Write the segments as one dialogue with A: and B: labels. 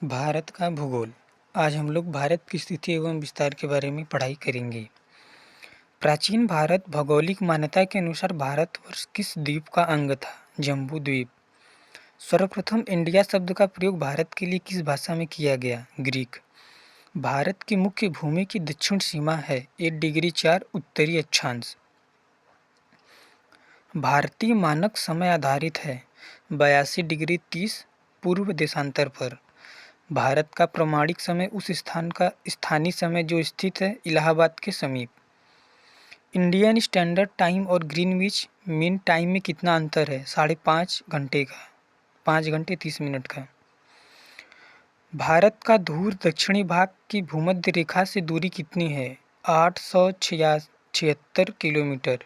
A: भारत का भूगोल। आज हम लोग भारत की स्थिति एवं विस्तार के बारे में पढ़ाई करेंगे। प्राचीन भारत भौगोलिक मान्यता के अनुसार भारतवर्ष किस द्वीप का अंग था? जम्बू द्वीप। सर्वप्रथम इंडिया शब्द का प्रयोग भारत के लिए किस भाषा में किया गया? ग्रीक। भारत की मुख्य भूमि की दक्षिण सीमा है 8 डिग्री 4 उत्तरी अक्षांश। भारतीय मानक समय आधारित है 82 डिग्री 30 पूर्व देशांतर पर। भारत का प्रमाणिक समय उस स्थान का स्थानीय समय जो स्थित है इलाहाबाद के समीप। इंडियन स्टैंडर्ड टाइम और ग्रीनविच मीन टाइम में कितना अंतर है? 5.5 घंटे का, 5 घंटे 30 मिनट का। भारत का ध्रुव दक्षिणी भाग की भूमध्य रेखा से दूरी कितनी है? 876 किलोमीटर।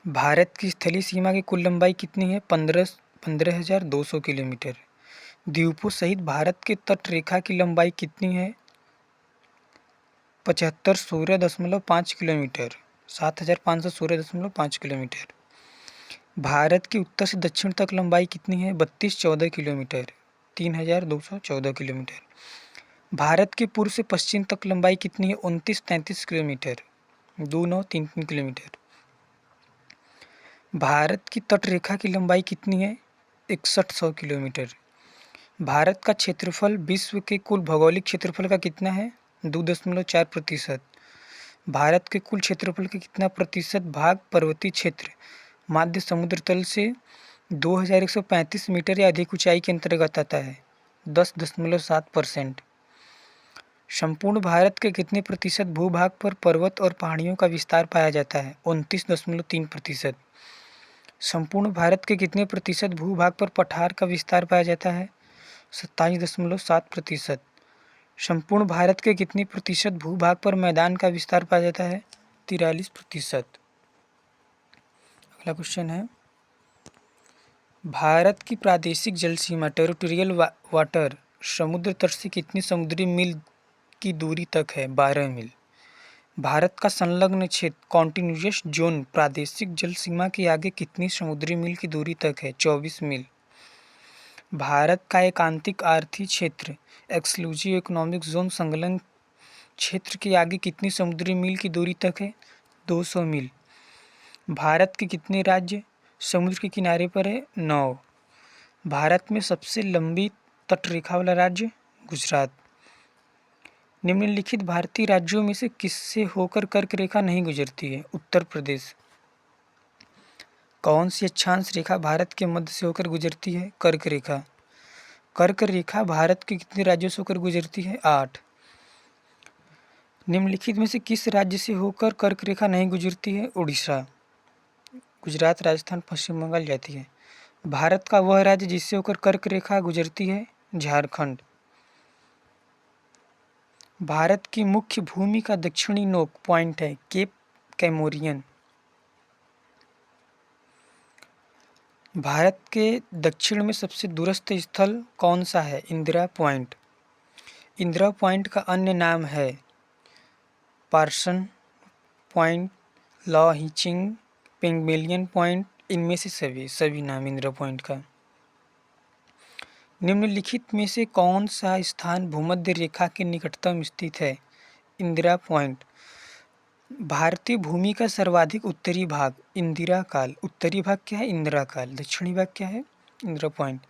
A: भारत की स्थलीय सीमा की कुल लंबाई कितनी है? 15,200 किलोमीटर। द्वीपों सहित भारत के तट रेखा की लंबाई कितनी है? 7516.5 किलोमीटर, 7516.5 किलोमीटर। भारत की उत्तर से दक्षिण तक लंबाई कितनी है? 3214 किलोमीटर, 3214 किलोमीटर। भारत के पूर्व से पश्चिम तक लंबाई कितनी है? 2933 किलोमीटर, 2933 किलोमीटर। भारत की तट रेखा की लंबाई कितनी है? 6100 किलोमीटर। भारत का क्षेत्रफल विश्व के कुल भौगोलिक क्षेत्रफल का कितना है? 2.4%। भारत के कुल क्षेत्रफल के कितना प्रतिशत भाग पर्वतीय क्षेत्र माध्य समुद्र तल से 2135 मीटर या अधिक ऊंचाई के अंतर्गत आता है? 10.7%। संपूर्ण भारत के कितने प्रतिशत भूभाग पर पर्वत और पहाड़ियों का विस्तार पाया जाता है? 29.3%। संपूर्ण भारत के कितने प्रतिशत भूभाग पर पठार का विस्तार पाया जाता है? 27.7%। संपूर्ण भारत के कितने प्रतिशत भूभाग पर मैदान का विस्तार पाया जाता है? 43%। अगला क्वेश्चन है, भारत की प्रादेशिक जल सीमा टेरिटोरियल वाटर समुद्र तट से कितनी समुद्री मील की दूरी तक है? 12 मील। भारत का संलग्न क्षेत्र कॉन्टिन्यूस जोन प्रादेशिक जल सीमा के आगे कितनी समुद्री मील की दूरी तक है? 24 मील। भारत का एकांतिक आर्थिक क्षेत्र एक्सक्लूसिव इकोनॉमिक जोन संलग्न क्षेत्र के आगे कितनी समुद्री मील की दूरी तक है? 200 मील। भारत के कितने राज्य समुद्र के किनारे पर है? 9। भारत में सबसे लंबी तटरेखा वाला राज्य गुजरात। निम्नलिखित भारतीय राज्यों में से किससे होकर कर्क रेखा नहीं गुजरती है? उत्तर प्रदेश। कौन सी अक्षांश रेखा भारत के मध्य से होकर गुजरती है? कर्क रेखा। कर्क रेखा भारत के कितने राज्यों से होकर गुजरती है? 8। निम्नलिखित में से किस राज्य से होकर कर्क रेखा नहीं गुजरती है? उड़ीसा। गुजरात, राजस्थान, पश्चिम बंगाल जाती है। भारत का वह राज्य जिससे होकर कर्क रेखा गुजरती है? झारखंड। भारत की मुख्य भूमि का दक्षिणी नोक पॉइंट है केप कैमोरियन। भारत के दक्षिण में सबसे दूरस्थ स्थल कौन सा है? इंदिरा पॉइंट। इंदिरा पॉइंट का अन्य नाम है पार्सन पॉइंट, लॉ हीचिंग, पिग्मेलियन पॉइंट, इनमें से सभी नाम इंदिरा पॉइंट का। निम्नलिखित में से कौन सा स्थान भूमध्य रेखा के निकटतम स्थित है? इंदिरा पॉइंट। भारतीय भूमि का सर्वाधिक उत्तरी भाग इंदिरा काल। उत्तरी भाग क्या है? इंदिरा काल। दक्षिणी भाग क्या है? इंदिरा पॉइंट।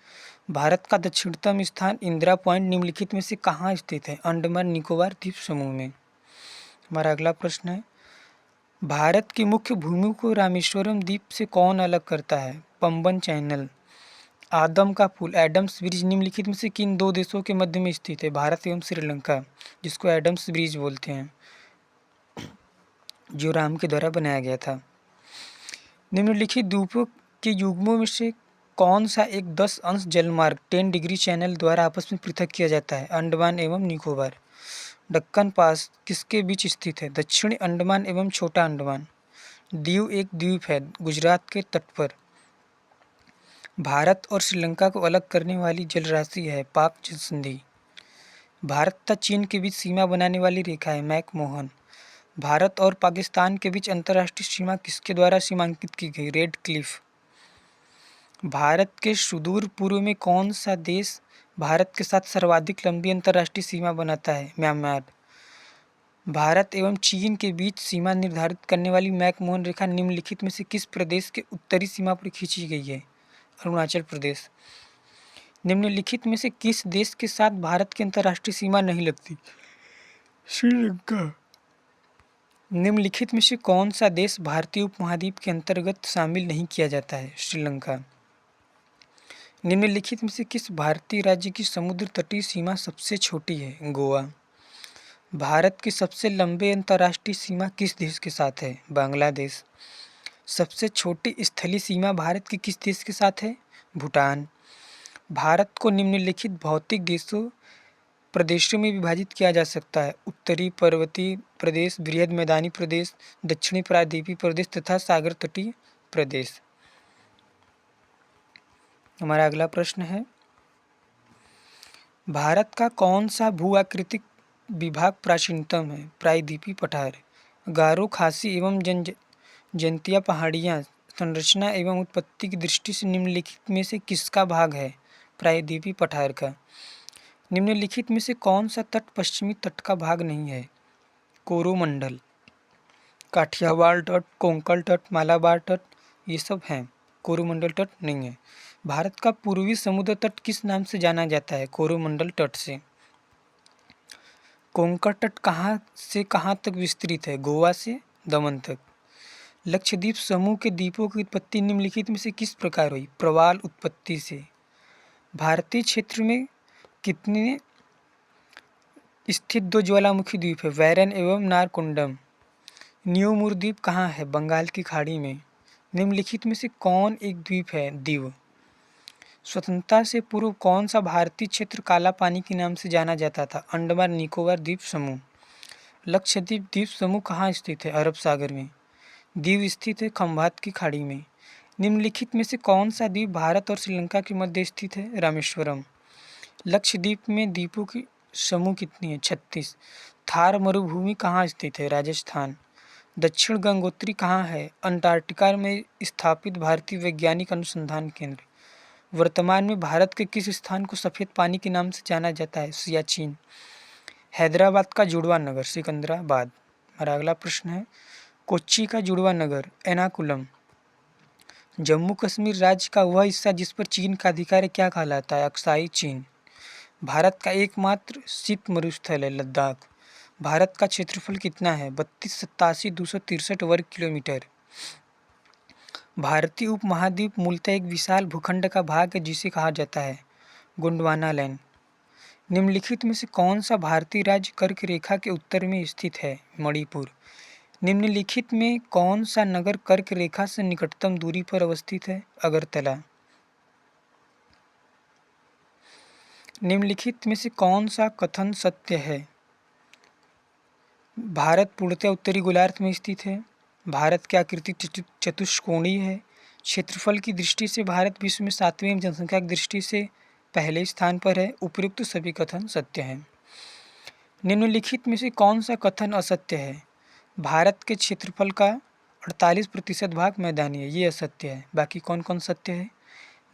A: भारत का दक्षिणतम स्थान इंदिरा पॉइंट निम्नलिखित में से कहाँ स्थित है? अंडमान निकोबार द्वीप समूह में। हमारा अगला प्रश्न है, भारत की मुख्य भूमि को रामेश्वरम द्वीप से कौन अलग करता है? पंबन चैनल। आदम का पुल एडम्स ब्रिज निम्नलिखित में से किन दो देशों के मध्य में स्थित है? भारत एवं श्रीलंका, जिसको एडम्स ब्रिज बोलते हैं, जो राम के द्वारा बनाया गया था। निम्नलिखित द्वीपों के युग्मों में से कौन सा एक 10 अंश जलमार्ग 10 डिग्री चैनल द्वारा आपस में पृथक किया जाता है? अंडमान एवं निकोबार। दक्कन पास किसके बीच स्थित है? दक्षिणी अंडमान एवं छोटा अंडमान। दीव एक द्वीप है गुजरात के तट पर। भारत और श्रीलंका को अलग करने वाली जलराशि है पाक जल संधि। भारत तथा चीन के बीच सीमा बनाने वाली रेखा है मैकमोहन। भारत और पाकिस्तान के बीच अंतर्राष्ट्रीय सीमा किसके द्वारा सीमांकित की गई? Red Cliff. भारत के सुदूर पूर्व में कौन सा देश भारत के साथ सर्वाधिक लंबी अंतर्राष्ट्रीय सीमा बनाता है? म्यांमार। भारत एवं चीन के बीच सीमा निर्धारित करने वाली मैकमोहन रेखा निम्नलिखित में से किस प्रदेश के उत्तरी सीमा पर खींची गई है? अरुणाचल प्रदेश। निम्नलिखित में से किस देश के साथ भारत की अंतर्राष्ट्रीय सीमा नहीं लगती? श्रीलंका। निम्नलिखित में से कौन सा देश भारतीय उपमहाद्वीप के अंतर्गत शामिल नहीं किया जाता है? श्रीलंका। निम्नलिखित में से किस भारतीय राज्य की समुद्र तटीय सीमा सबसे छोटी है? गोवा। भारत की सबसे लंबे अंतर्राष्ट्रीय सीमा किस देश के साथ है? बांग्लादेश। सबसे छोटी स्थलीय सीमा भारत की किस देश के साथ है? भूटान। भारत को निम्नलिखित भौतिक देशों प्रदेशों में विभाजित किया जा सकता है: उत्तरी पर्वतीय प्रदेश, बृहद मैदानी प्रदेश, दक्षिणी प्रायद्वीपीय प्रदेश तथा सागर तटीय प्रदेश। हमारा अगला प्रश्न है, भारत का कौन सा भू-आकृतिक विभाग प्राचीनतम है? प्रायद्वीपीय पठार। गारो, खासी एवं जयंतिया पहाड़ियाँ संरचना एवं उत्पत्ति की दृष्टि से निम्नलिखित में से किसका भाग है? प्रायद्वीपीय पठार का। निम्नलिखित में से कौन सा तट पश्चिमी तट का भाग नहीं है? कोरोमंडल। काठियावाड़ तट, कोंकण तट, मालाबार तट ये सब हैं, कोरोमंडल तट नहीं है। भारत का पूर्वी समुद्र तट किस नाम से जाना जाता है? कोरोमंडल तट से। कोंकण तट कहाँ से कहाँ तक विस्तृत है? गोवा से दमन तक। लक्षद्वीप समूह के द्वीपों की उत्पत्ति निम्नलिखित में से किस प्रकार हुई? प्रवाल उत्पत्ति से। भारतीय क्षेत्र में कितने स्थित दो ज्वालामुखी द्वीप है? वैरन एवं नारकोंडम। न्यूमुर द्वीप कहाँ है? बंगाल की खाड़ी में। निम्नलिखित में से कौन एक द्वीप है? दीव। स्वतंत्रता से पूर्व कौन सा भारतीय क्षेत्र काला पानी के नाम से जाना जाता था? अंडमान निकोबार द्वीप समूह। लक्षद्वीप द्वीप समूह कहाँ स्थित है? अरब सागर में। दीव स्थित है खंभात की खाड़ी में। निम्नलिखित में से कौन सा द्वीप भारत और श्रीलंका के मध्य स्थित है? रामेश्वरम। लक्षद्वीप में द्वीपों की समूह कितनी है? 36। थार मरुभूमि कहाँ स्थित है? राजस्थान। दक्षिण गंगोत्री कहाँ है? अंटार्कटिका में स्थापित भारतीय वैज्ञानिक अनुसंधान केंद्र। वर्तमान में भारत के किस स्थान को सफ़ेद पानी के नाम से जाना जाता है? सियाचिन। हैदराबाद का जुड़वा नगर सिकंदराबाद। हमारा अगला प्रश्न है, कोच्चि का जुड़वा नगर एर्नाकुलम। जम्मू कश्मीर राज्य का वह हिस्सा जिस पर चीन का अधिकार है क्या कहलाता है? अक्साई चीन। भारत का एकमात्र शीत मरुस्थल है लद्दाख। भारत का क्षेत्रफल कितना है? 32,87,263 वर्ग किलोमीटर। भारतीय उपमहाद्वीप मूलतः एक विशाल भूखंड का भाग है जिसे कहा जाता है गोंडवाना लैंड। निम्नलिखित में से कौन सा भारतीय राज्य कर्क रेखा के उत्तर में स्थित है? मणिपुर। निम्नलिखित में कौन सा नगर कर्क रेखा से निकटतम दूरी पर अवस्थित है? अगरतला। निम्नलिखित में से कौन सा कथन सत्य है? भारत पूर्णतः उत्तरी गोलार्ध में स्थित है। भारत की आकृति चतुष्कोणीय है। क्षेत्रफल की दृष्टि से भारत विश्व में 7वें जनसंख्या की दृष्टि से पहले स्थान पर है। उपयुक्त सभी कथन सत्य हैं। निम्नलिखित में से कौन सा कथन असत्य है? भारत के क्षेत्रफल का 48% भाग मैदानी है, ये असत्य है। बाकी कौन कौन सत्य है?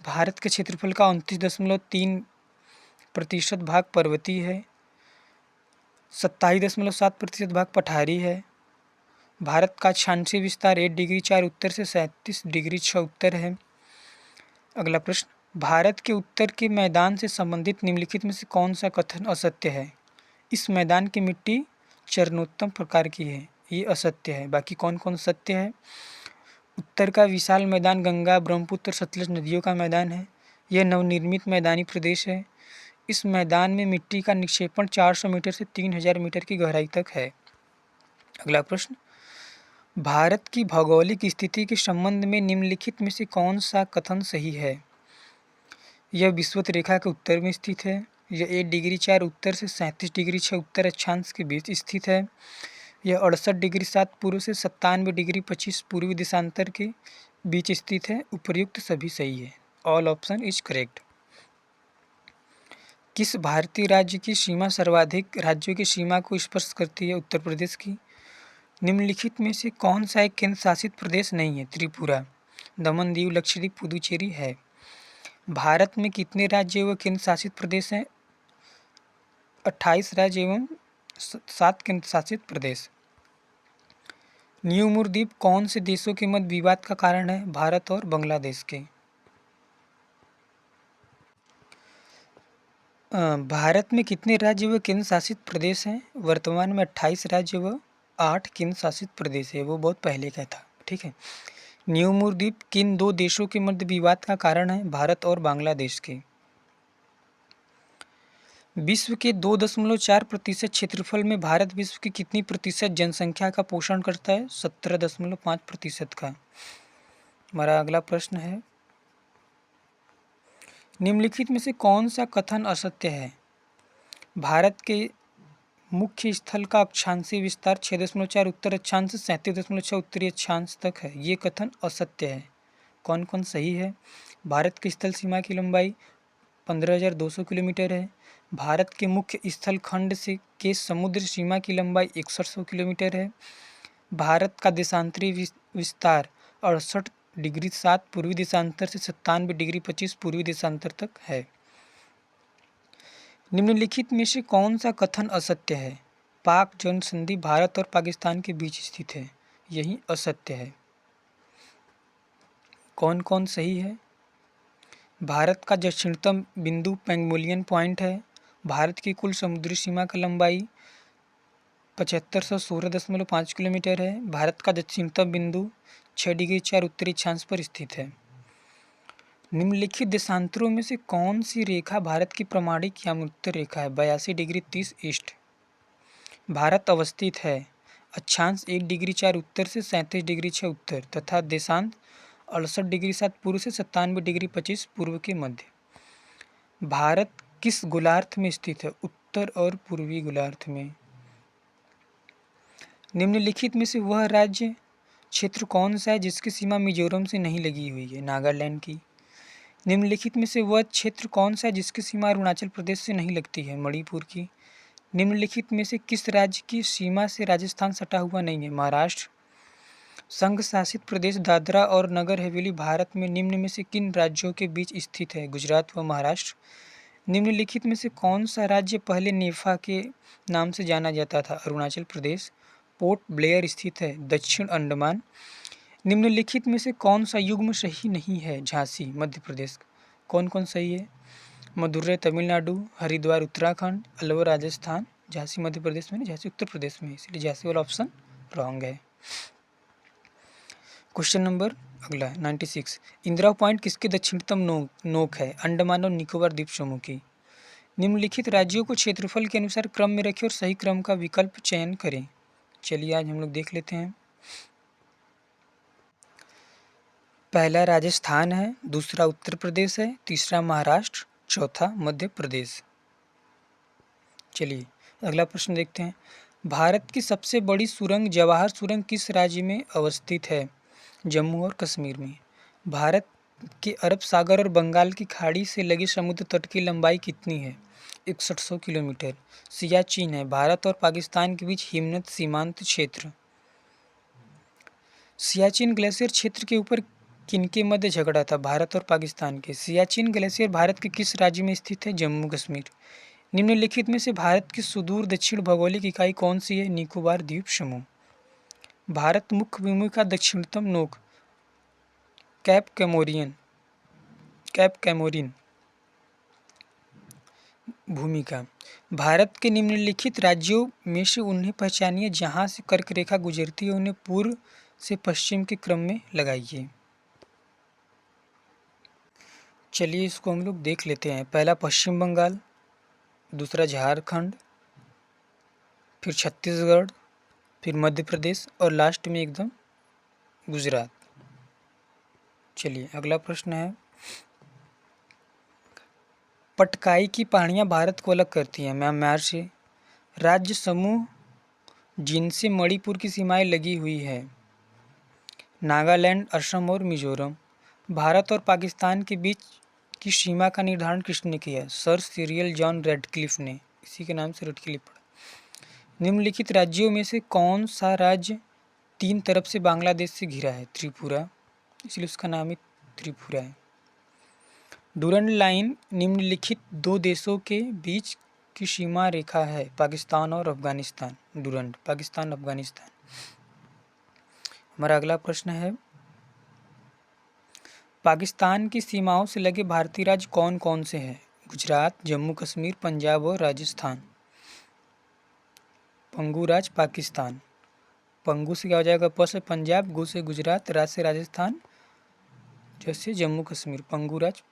A: भारत के क्षेत्रफल का 29.3% भाग पर्वतीय है। 27.7% भाग पठारी है। भारत का अक्षांशीय विस्तार 8 डिग्री 4 उत्तर से 37 डिग्री 6 उत्तर है। अगला प्रश्न, भारत के उत्तर के मैदान से संबंधित निम्नलिखित में से कौन सा कथन असत्य है? इस मैदान की मिट्टी चरणोत्तम प्रकार की है, ये असत्य है। बाकी कौन कौन सत्य है? उत्तर का विशाल मैदान गंगा, ब्रह्मपुत्र, सतलज नदियों का मैदान है। यह नवनिर्मित मैदानी प्रदेश है। इस मैदान में मिट्टी का निक्षेपण 400 मीटर से 3000 मीटर की गहराई तक है। अगला प्रश्न, भारत की भौगोलिक स्थिति के संबंध में निम्नलिखित में से कौन सा कथन सही है? यह विषुवत रेखा के उत्तर में स्थित है। यह 8 डिग्री 4 उत्तर से 37 डिग्री 6 उत्तर अक्षांश के बीच स्थित है। यह 68 डिग्री 7 पूर्व से 97 डिग्री 25 पूर्वी देशांतर के बीच स्थित है। उपर्युक्त सभी सही है। All option is correct. किस भारतीय राज्य की सीमा सर्वाधिक राज्यों की सीमा को स्पर्श करती है? उत्तर प्रदेश की। निम्नलिखित में से कौन सा एक केंद्र शासित प्रदेश नहीं है? त्रिपुरा। दमन, दीव, लक्षद्वीप, पुदुचेरी है। भारत में कितने राज्य एवं केंद्र शासित प्रदेश हैं? 28 राज्य एवं 7 केंद्र शासित प्रदेश। न्यू द्वीप कौन से देशों के मध्य विवाद का कारण है? भारत और बांग्लादेश के। भारत में कितने राज्य व केंद्र शासित प्रदेश हैं? वर्तमान में 28 राज्य व 8 केंद्र शासित प्रदेश है। वो बहुत पहले का था। ठीक है। न्यू द्वीप किन दो देशों के मध्य विवाद का कारण है? भारत और बांग्लादेश के। विश्व के 2.4% क्षेत्रफल में भारत विश्व की कितनी प्रतिशत जनसंख्या का पोषण करता है? 17.5% का। हमारा अगला प्रश्न है, निम्नलिखित में से कौन सा कथन असत्य है? भारत के मुख्य स्थल का अक्षांशीय विस्तार 6.4 उत्तर अक्षांश से 37.6 उत्तरी अक्षांश तक है। ये कथन असत्य है। कौन कौन सही है? भारत की स्थल सीमा की लंबाई 15,200 किलोमीटर है। भारत के मुख्य स्थल खंड से के समुद्र सीमा की लंबाई 6100 किलोमीटर है। भारत का देशांतरी विस्तार 68°7 पूर्वी देशांतर से 97°25 पूर्वी देशांतर तक है। निम्नलिखित में से कौन सा कथन असत्य है? पाक जौन संधि भारत और पाकिस्तान के बीच स्थित है। यही असत्य है। कौन कौन सही है? भारत का दक्षिणतम बिंदु पेंगोलियन पॉइंट है। भारत की कुल समुद्री सीमा का लंबाई 7516.5 किलोमीटर है। भारत का दक्षिणतम बिंदु 6°4 उत्तरी अक्षांश पर स्थित है। निम्नलिखित देशांतरों में से कौन सी रेखा भारत की प्रमाणिक यामुत्तर रेखा है? 82°30 ईस्ट। भारत अवस्थित है अक्षांश 1°4 उत्तर से 37°6 उत्तर तथा देशांत 68°7 पूर्व से 97°25 पूर्व के मध्य। भारत किस गोलार्ध में स्थित है? उत्तर और पूर्वी गोलार्ध में। निम्नलिखित में से वह राज्य क्षेत्र कौन सा है जिसकी सीमा मिजोरम से नहीं लगी हुई है? नागालैंड की। निम्नलिखित में से वह क्षेत्र कौन सा है जिसकी सीमा अरुणाचल प्रदेश से नहीं लगती है? मणिपुर की। निम्नलिखित में से किस राज्य की सीमा से राजस्थान सटा हुआ नहीं है? महाराष्ट्र। संघ शासित प्रदेश दादरा और नगर हवेली भारत में निम्न में से किन राज्यों के बीच स्थित है? गुजरात व महाराष्ट्र। निम्नलिखित में से कौन सा राज्य पहले नेफा के नाम से जाना जाता था? अरुणाचल प्रदेश। पोर्ट ब्लेयर स्थित है दक्षिण अंडमान। निम्नलिखित में से कौन सा युग्म सही नहीं है? झांसी मध्य प्रदेश। कौन कौन सही है? मदुरै तमिलनाडु, हरिद्वार उत्तराखंड, अलवर राजस्थान। झांसी मध्य प्रदेश में नहीं, झांसी उत्तर प्रदेश में, इसलिए झांसी वाला ऑप्शन रॉन्ग है। क्वेश्चन नंबर अगला 96, इंदिरा पॉइंट किसके दक्षिणतम नोक है? अंडमान और निकोबार द्वीप समूह की। निम्नलिखित राज्यों को क्षेत्रफल के अनुसार क्रम में रखें और सही क्रम का विकल्प चयन करें। चलिए आज हम लोग देख लेते हैं। पहला राजस्थान है, दूसरा उत्तर प्रदेश है, तीसरा महाराष्ट्र, चौथा मध्य प्रदेश। चलिए अगला प्रश्न देखते हैं। भारत की सबसे बड़ी सुरंग जवाहर सुरंग किस राज्य में अवस्थित है? जम्मू और कश्मीर में। भारत के अरब सागर और बंगाल की खाड़ी से लगे समुद्र तट की लंबाई कितनी है? 6100 किलोमीटर। सियाचिन है भारत और पाकिस्तान के बीच हिमनद सीमांत क्षेत्र। सियाचिन ग्लेशियर क्षेत्र के ऊपर किनके मध्य झगड़ा था? भारत और पाकिस्तान के। सियाचिन ग्लेशियर भारत के किस राज्य में स्थित है? जम्मू कश्मीर। निम्नलिखित में से भारत की सुदूर दक्षिण भौगोलिक इकाई कौन सी है? निकोबार द्वीप समूह। भारत मुख्य भूमि का दक्षिणतम नोक कैप कैमोरिन भूमिका। भारत के निम्नलिखित राज्यों में से उन्हें पहचानिए जहां से कर्क रेखा गुजरती है, उन्हें पूर्व से पश्चिम के क्रम में लगाइए। चलिए इसको हम लोग देख लेते हैं। पहला पश्चिम बंगाल, दूसरा झारखंड, फिर छत्तीसगढ़, फिर मध्य प्रदेश और लास्ट में एकदम गुजरात। चलिए अगला प्रश्न है, पटकाई की पहाड़ियाँ भारत को अलग करती हैं म्यांमार से। राज्य समूह जिनसे मणिपुर की सीमाएं लगी हुई है, नागालैंड, असम और मिजोरम। भारत और पाकिस्तान के बीच की सीमा का निर्धारण किसने किया? सर सिरिल जॉन रेडक्लिफ ने, इसी के नाम से रेडक्लिफ पड़ा। निम्नलिखित राज्यों में से कौन सा राज्य तीन तरफ से बांग्लादेश से घिरा है? त्रिपुरा, इसलिए उसका नाम ही त्रिपुरा है। डुरंड लाइन निम्नलिखित दो देशों के बीच की सीमा रेखा है, पाकिस्तान और अफगानिस्तान। डुरंड पाकिस्तान अफगानिस्तान। हमारा अगला प्रश्न है, पाकिस्तान की सीमाओं से लगे भारतीय राज्य कौन कौन से हैं? गुजरात, जम्मू कश्मीर, पंजाब और राजस्थान। पंगू राज पाकिस्तान। पंगू से क्या हो जाएगा? प से पंजाब, गु से गुजरात, राज से राजस्थान, जैसे जम्मू कश्मीर। पंगू राज।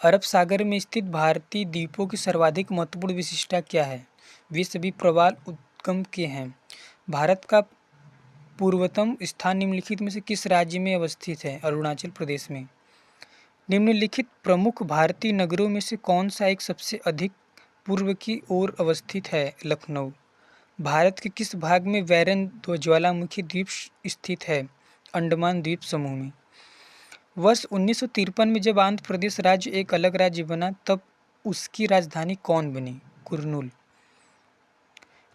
A: अरब सागर में स्थित भारतीय द्वीपों की सर्वाधिक महत्वपूर्ण विशिष्टता क्या है? वे सभी प्रवाल उद्गम के हैं। भारत का पूर्वतम स्थान निम्नलिखित में से किस राज्य में अवस्थित है? अरुणाचल प्रदेश में। निम्नलिखित प्रमुख भारतीय नगरों में से कौन सा एक सबसे अधिक पूर्व की ओर अवस्थित है? लखनऊ। भारत के किस भाग में वैरन ज्वालामुखी द्वीप स्थित है? अंडमान द्वीप समूह में। वर्ष 1953 में जब आंध्र प्रदेश राज्य एक अलग राज्य बना तब उसकी राजधानी कौन बनी? कुर्नूल।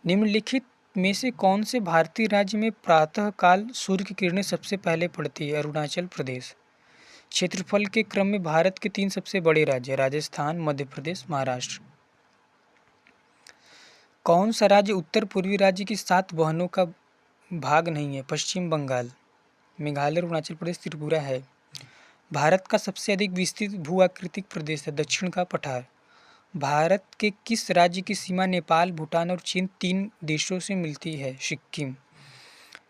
A: निम्नलिखित में से कौन से भारतीय राज्य में प्रातः काल सूर्य की किरणें सबसे पहले पड़ती है? अरुणाचल प्रदेश। क्षेत्रफल के क्रम में भारत के 3 सबसे बड़े राज्य, राजस्थान, मध्य प्रदेश, महाराष्ट्र। कौन सा राज्य उत्तर पूर्वी राज्य की 7 बहनों का भाग नहीं है? पश्चिम बंगाल। मेघालय, अरुणाचल प्रदेश, त्रिपुरा है। भारत का सबसे अधिक विस्तृत भू आकृतिक प्रदेश है? दक्षिण का पठार। भारत के किस राज्य की सीमा नेपाल, भूटान और चीन 3 देशों से मिलती है? सिक्किम।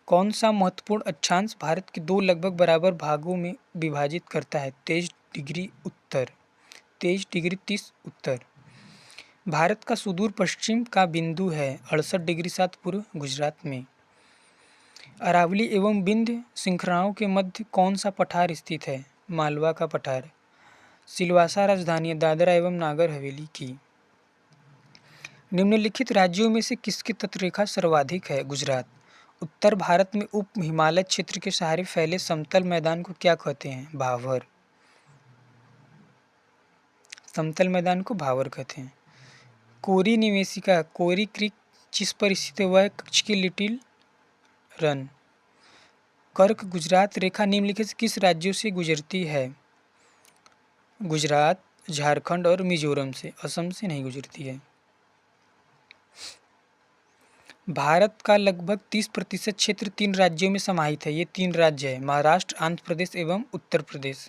A: कौन सा महत्वपूर्ण अक्षांश भारत के 2 लगभग बराबर भागों में विभाजित करता है? 23 डिग्री उत्तर, 23 डिग्री 30 उत्तर। भारत का सुदूर पश्चिम का बिंदु है 68 डिग्री 7 पूर्व, गुजरात में। अरावली एवं विंध्य श्रृंखलाओं के मध्य कौन सा पठार स्थित है? मालवा का पठार। सिलवासा राजधानी है दादरा एवं नागर हवेली की। निम्नलिखित राज्यों में से किसकी तटरेखा सर्वाधिक है? गुजरात। उत्तर भारत में उप हिमालय क्षेत्र के सहारे फैले समतल मैदान को क्या कहते हैं? भावर। समतल मैदान को भावर कहते हैं। कोरी निवेशिका कोरी क्रीक जिस पर स्थित है वह कच्छ की लिटिल रन। कर्क गुजरात रेखा निम्नलिखित से किस राज्यों से गुजरती है? गुजरात, झारखंड और मिजोरम से, असम से नहीं गुजरती है। भारत का लगभग 30% क्षेत्र 3 राज्यों में समाहित है। ये 3 राज्य है, महाराष्ट्र, आंध्र प्रदेश एवं उत्तर प्रदेश।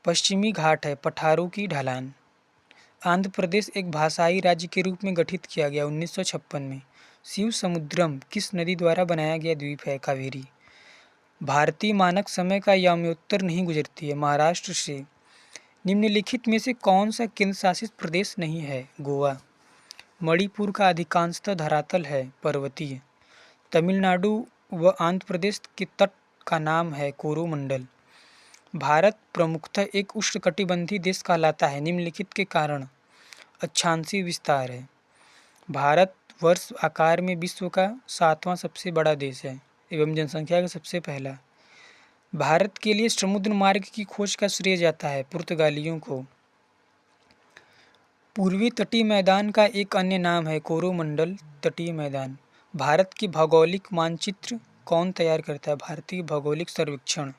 A: पश्चिमी घाट है, पठारों की ढलान। आंध्र प्रदेश एक भाषाई राज्य के रूप में गठित किया गया 1956 में। शिव समुद्रम किस नदी द्वारा बनाया गया द्वीप है? कावेरी। भारतीय मानक समय का याम्योत्तर नहीं गुजरती है? महाराष्ट्र से। निम्नलिखित में से कौन सा केंद्र शासित प्रदेश नहीं है? गोवा। मणिपुर का अधिकांशतः धरातल है, पर्वतीय। तमिलनाडु व आंध्र प्रदेश के तट का नाम है कोरोमंडल। भारत प्रमुखतः एक उष्णकटिबंधीय देश कहलाता है निम्नलिखित के कारण? अक्षांशीय विस्तार है। भारत वर्ष आकार में विश्व का 7वां सबसे बड़ा देश है एवं जनसंख्या का सबसे पहला। भारत के लिए समुद्र मार्ग की खोज का श्रेय जाता है पुर्तगालियों को। पूर्वी तटीय मैदान का एक अन्य नाम है कोरोमंडल तटीय मैदान। भारत की भौगोलिक मानचित्र कौन तैयार करता है? भारतीय भौगोलिक सर्वेक्षण।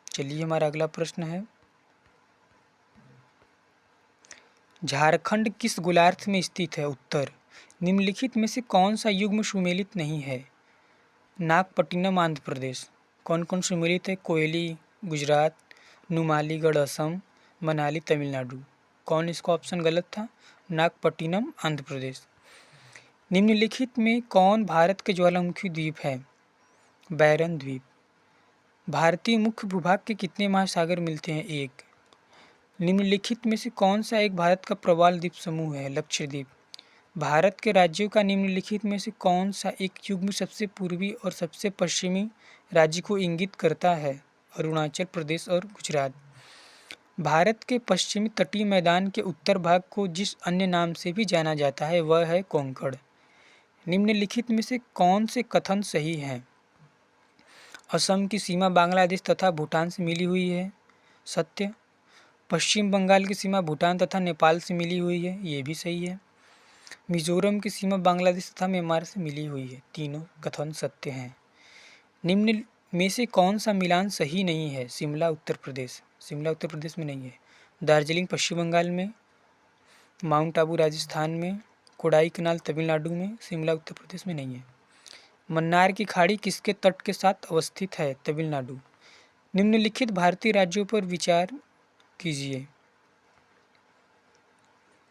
A: चलिए हमारा अगला प्रश्न है, झारखंड किस गोलार्ध में स्थित है? उत्तर। निम्नलिखित में से कौन सा युग्म सुमेलित नहीं है? नागपट्टिनम आंध्र प्रदेश। कौन कौन सुमेलित है? कोयली गुजरात, नुमालीगढ़ असम, मनाली तमिलनाडु। कौन इसका ऑप्शन गलत था? नागपट्टिनम आंध्र प्रदेश। निम्नलिखित में कौन भारत के ज्वालामुखी द्वीप है? बैरन द्वीप। भारतीय मुख्य भूभाग के कितने महासागर मिलते हैं? एक। निम्नलिखित में से कौन सा एक भारत का प्रवाल द्वीप समूह है? लक्षद्वीप। भारत के राज्यों का निम्नलिखित में से कौन सा एक युग्म सबसे पूर्वी और सबसे पश्चिमी राज्य को इंगित करता है? अरुणाचल प्रदेश और गुजरात। भारत के पश्चिमी तटीय मैदान के उत्तर भाग को जिस अन्य नाम से भी जाना जाता है वह है कोंकण। निम्नलिखित में से कौन से कथन सही हैं? असम की सीमा बांग्लादेश तथा भूटान से मिली हुई है, सत्य। पश्चिम बंगाल की सीमा भूटान तथा नेपाल से मिली हुई है, ये भी सही है। मिजोरम की सीमा बांग्लादेश तथा म्यांमार से मिली हुई है, तीनों कथन सत्य हैं। में से कौन सा मिलान सही नहीं है? शिमला उत्तर प्रदेश, शिमला उत्तर प्रदेश में नहीं है। दार्जिलिंग पश्चिम बंगाल में, माउंट आबू राजस्थान में, कोडाई कनाल तमिलनाडु में, शिमला उत्तर प्रदेश में नहीं है। मन्नार की खाड़ी किसके तट के साथ अवस्थित है? तमिलनाडु। निम्नलिखित भारतीय राज्यों पर विचार कीजिए।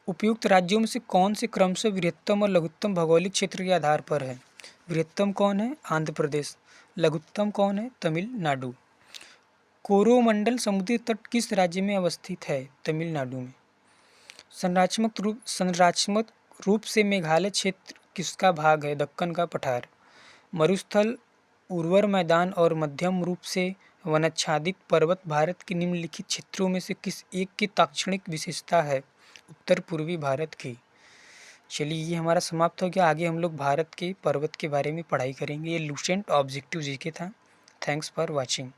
A: उपयुक्त राज्यों में से कौन से क्रमशः वृहत्तम और लघुत्तम भौगोलिक क्षेत्र के आधार पर है? वृहत्तम कौन है? आंध्र प्रदेश। लघुत्तम कौन है? तमिलनाडु। कोरोमंडल समुद्री तट किस राज्य में अवस्थित है? तमिलनाडु में। संरचनात्मक रूप से मेघालय क्षेत्र किसका भाग है? दक्कन का पठार। मरुस्थल, उर्वर मैदान और मध्यम रूप से वनाच्छादित पर्वत भारत के निम्नलिखित क्षेत्रों में से किस एक की ताक्षणिक विशेषता है? उत्तर पूर्वी भारत की। चलिए, ये हमारा समाप्त हो गया। आगे हम लोग भारत के पर्वत के बारे में पढ़ाई करेंगे। ये लुसेंट ऑब्जेक्टिव जीके था। Thanks for watching.